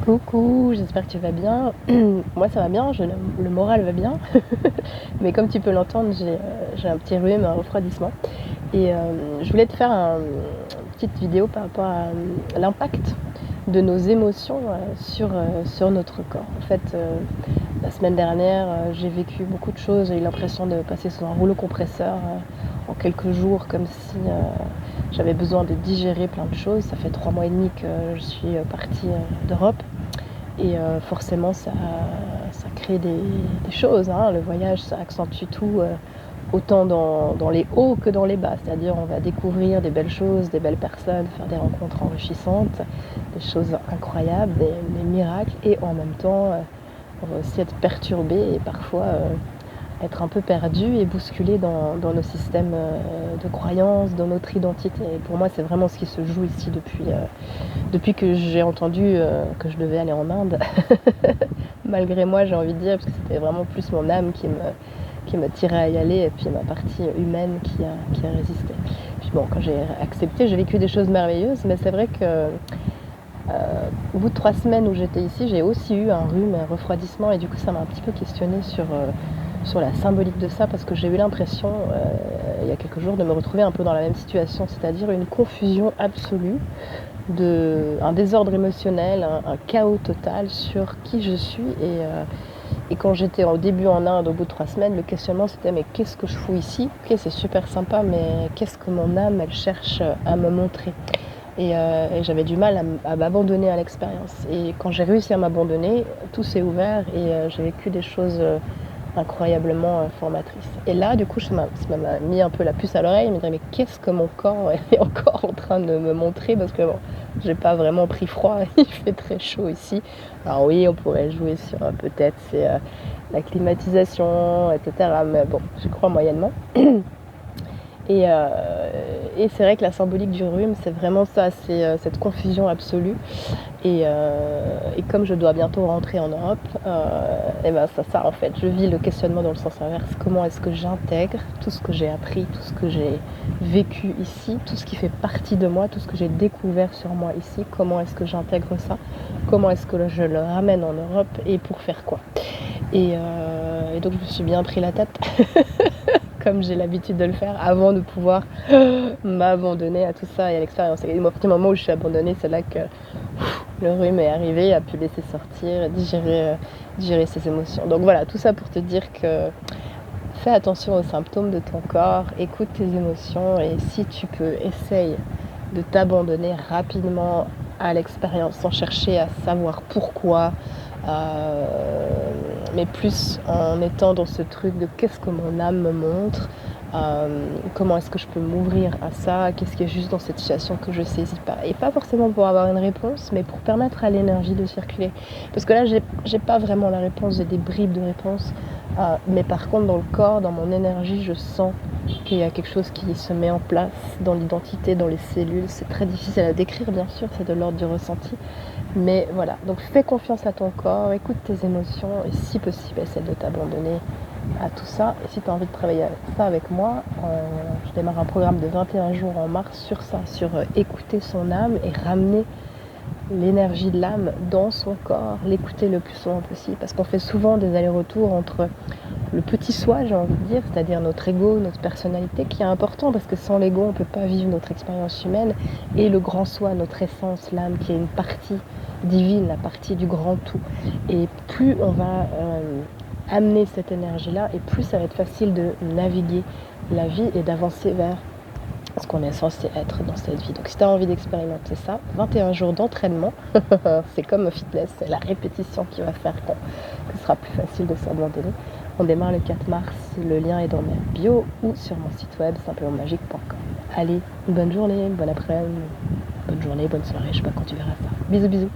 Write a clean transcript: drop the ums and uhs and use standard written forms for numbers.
Coucou, j'espère que tu vas bien. Moi ça va bien, le moral va bien. Mais comme tu peux l'entendre, j'ai un petit rhume, un refroidissement. Et je voulais te faire une petite vidéo par rapport à l'impact de nos émotions sur notre corps. En fait, la semaine dernière, j'ai vécu beaucoup de choses. J'ai eu l'impression de passer sous un rouleau compresseur en quelques jours, comme si j'avais besoin de digérer plein de choses. Ça fait 3 mois et demi que je suis partie d'Europe. Et forcément, ça crée des choses, hein. Le voyage, ça accentue tout, autant dans les hauts que dans les bas. C'est-à-dire, on va découvrir des belles choses, des belles personnes, faire des rencontres enrichissantes, des choses incroyables, des miracles. Et en même temps, on va aussi être perturbé et parfois être un peu perdu et bousculé dans nos systèmes de croyances, dans notre identité. Et pour moi, c'est vraiment ce qui se joue ici depuis que j'ai entendu que je devais aller en Inde. Malgré moi, j'ai envie de dire, parce que c'était vraiment plus mon âme qui me tirait à y aller, et puis ma partie humaine qui a résisté. Puis bon, quand j'ai accepté, j'ai vécu des choses merveilleuses, mais c'est vrai que au bout de 3 semaines où j'étais ici, j'ai aussi eu un rhume, un refroidissement, et du coup ça m'a un petit peu questionnée sur la symbolique de ça, parce que j'ai eu l'impression, il y a quelques jours, de me retrouver un peu dans la même situation, c'est-à-dire une confusion absolue, un désordre émotionnel, un chaos total sur qui je suis. Et quand j'étais au début en Inde, au bout de 3 semaines, le questionnement c'était mais qu'est-ce que je fous ici? Ok, c'est super sympa, mais qu'est-ce que mon âme elle cherche à me montrer? Et j'avais du mal à m'abandonner à l'expérience. Et quand j'ai réussi à m'abandonner, tout s'est ouvert et j'ai vécu des choses incroyablement formatrices. Et là, du coup, ça m'a mis un peu la puce à l'oreille, me dire mais qu'est-ce que mon corps est encore en train de me montrer, parce que bon, j'ai pas vraiment pris froid, il fait très chaud ici. Alors oui, on pourrait jouer sur peut-être c'est la climatisation, etc. Mais bon, je crois moyennement. Et c'est vrai que la symbolique du rhume, c'est vraiment ça, c'est cette confusion absolue. Et comme je dois bientôt rentrer en Europe, et ben ça en fait, je vis le questionnement dans le sens inverse. Comment est-ce que j'intègre tout ce que j'ai appris, tout ce que j'ai vécu ici, tout ce qui fait partie de moi, tout ce que j'ai découvert sur moi ici, comment est-ce que j'intègre ça? Comment est-ce que je le ramène en Europe et pour faire quoi? Et donc je me suis bien pris la tête comme j'ai l'habitude de le faire avant de pouvoir m'abandonner à tout ça et à l'expérience. Et au petit moment où je suis abandonnée, c'est là que le rhume est arrivé, a pu laisser sortir, digérer ses émotions. Donc voilà, tout ça pour te dire que fais attention aux symptômes de ton corps, écoute tes émotions, et si tu peux, essaye de t'abandonner rapidement à l'expérience sans chercher à savoir pourquoi, mais plus en étant dans ce truc de qu'est-ce que mon âme me montre, comment est-ce que je peux m'ouvrir à ça, qu'est-ce qui est juste dans cette situation que je saisis pas, et pas forcément pour avoir une réponse, mais pour permettre à l'énergie de circuler, parce que là j'ai pas vraiment la réponse, j'ai des bribes de réponse, mais par contre dans le corps, dans mon énergie, je sens qu'il y a quelque chose qui se met en place dans l'identité, dans les cellules. C'est très difficile à décrire, bien sûr, c'est de l'ordre du ressenti, mais voilà, donc fais confiance à ton corps, écoute tes émotions, et si possible essaie de t'abandonner à tout ça. Et si tu as envie de travailler ça avec moi, je démarre un programme de 21 jours en mars sur ça, sur écouter son âme et ramener l'énergie de l'âme dans son corps, l'écouter le plus souvent possible, parce qu'on fait souvent des allers-retours entre le petit soi, j'ai envie de dire, c'est-à-dire notre ego, notre personnalité, qui est important, parce que sans l'ego, on ne peut pas vivre notre expérience humaine, et le grand soi, notre essence, l'âme, qui est une partie divine, la partie du grand tout. Et plus on va amener cette énergie-là, et plus ça va être facile de naviguer la vie et d'avancer vers ce qu'on est censé être dans cette vie. Donc si tu as envie d'expérimenter ça, 21 jours d'entraînement, c'est comme au fitness, c'est la répétition qui va faire que ce sera plus facile de s'abandonner. On démarre le 4 mars, le lien est dans ma bio ou sur mon site web simplementmagique.com. Allez, bonne journée, bon après-midi, bonne journée, bonne soirée, je sais pas quand tu verras ça. Bisous bisous.